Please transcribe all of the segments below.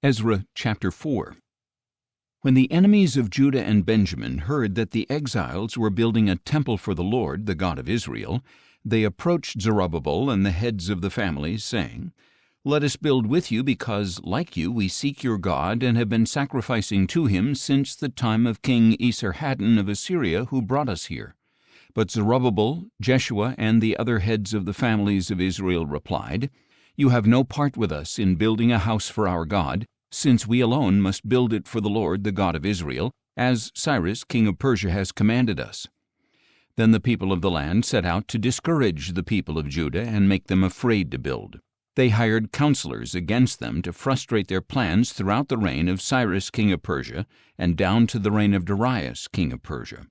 Ezra chapter 4. When the enemies of Judah and Benjamin heard that the exiles were building a temple for the Lord, the God of Israel, they approached Zerubbabel and the heads of the families, saying, "Let us build with you, because, like you, we seek your God and have been sacrificing to him since the time of King Esarhaddon of Assyria, who brought us here." But Zerubbabel, Jeshua, and the other heads of the families of Israel replied, "You have no part with us in building a house for our God, since we alone must build it for the Lord, the God of Israel, as Cyrus, king of Persia, has commanded us." Then the people of the land set out to discourage the people of Judah and make them afraid to build. They hired counselors against them to frustrate their plans throughout the reign of Cyrus, king of Persia, and down to the reign of Darius, king of Persia.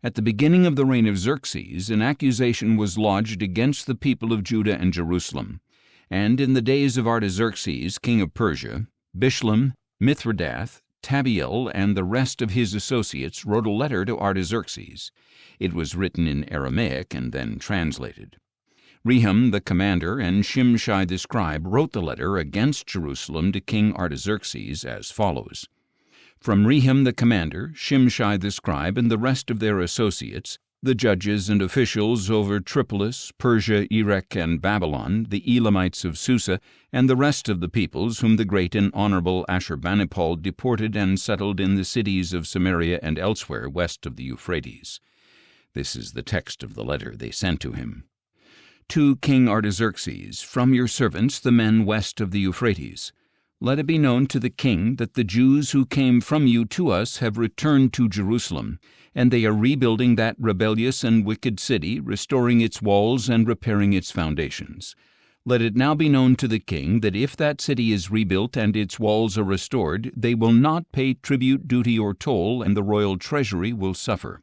At the beginning of the reign of Xerxes, an accusation was lodged against the people of Judah and Jerusalem. And in the days of Artaxerxes, king of Persia, Bishlam, Mithredath, Tabiel, and the rest of his associates wrote a letter to Artaxerxes. It was written in Aramaic and then translated. Rehum the commander and Shimshai the scribe wrote the letter against Jerusalem to King Artaxerxes as follows. From Rehum the commander, Shimshai the scribe, and the rest of their associates, the judges and officials over Tripolis, Persia, Erech, and Babylon, the Elamites of Susa, and the rest of the peoples whom the great and honorable Ashurbanipal deported and settled in the cities of Samaria and elsewhere west of the Euphrates. This is the text of the letter they sent to him. To King Artaxerxes, from your servants, the men west of the Euphrates, let it be known to the king that the Jews who came from you to us have returned to Jerusalem, and they are rebuilding that rebellious and wicked city, restoring its walls and repairing its foundations. Let it now be known to the king that if that city is rebuilt and its walls are restored, they will not pay tribute, duty, or toll, and the royal treasury will suffer.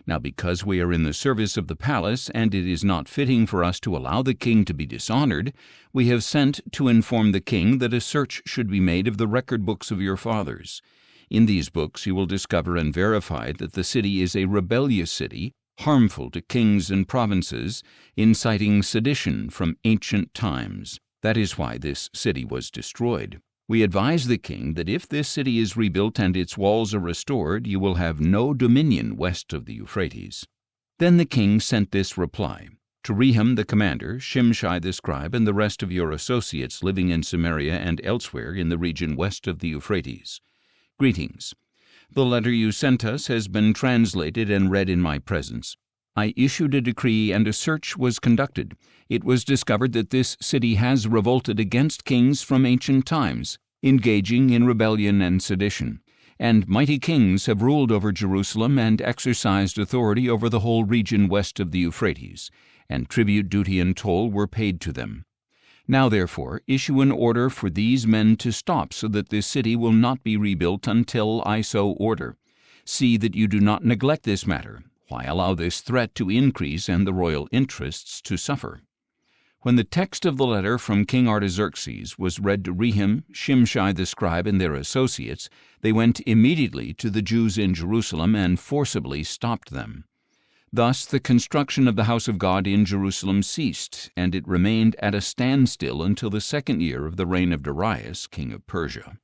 Now because we are in the service of the palace, and it is not fitting for us to allow the king to be dishonored, we have sent to inform the king that a search should be made of the record books of your fathers. In these books you will discover and verify that the city is a rebellious city, harmful to kings and provinces, inciting sedition from ancient times. That is why this city was destroyed. We advise the king that if this city is rebuilt and its walls are restored, you will have no dominion west of the Euphrates. Then the king sent this reply. To Rehum the commander, Shimshai the scribe, and the rest of your associates living in Samaria and elsewhere in the region west of the Euphrates. Greetings. The letter you sent us has been translated and read in my presence. I issued a decree and a search was conducted. It was discovered that this city has revolted against kings from ancient times, engaging in rebellion and sedition. And mighty kings have ruled over Jerusalem and exercised authority over the whole region west of the Euphrates, and tribute, duty, and toll were paid to them. Now, therefore, issue an order for these men to stop so that this city will not be rebuilt until I so order. See that you do not neglect this matter. Why allow this threat to increase and the royal interests to suffer? When the text of the letter from King Artaxerxes was read to Rehum, Shimshai the scribe, and their associates, they went immediately to the Jews in Jerusalem and forcibly stopped them. Thus the construction of the house of God in Jerusalem ceased, and it remained at a standstill until the second year of the reign of Darius, king of Persia.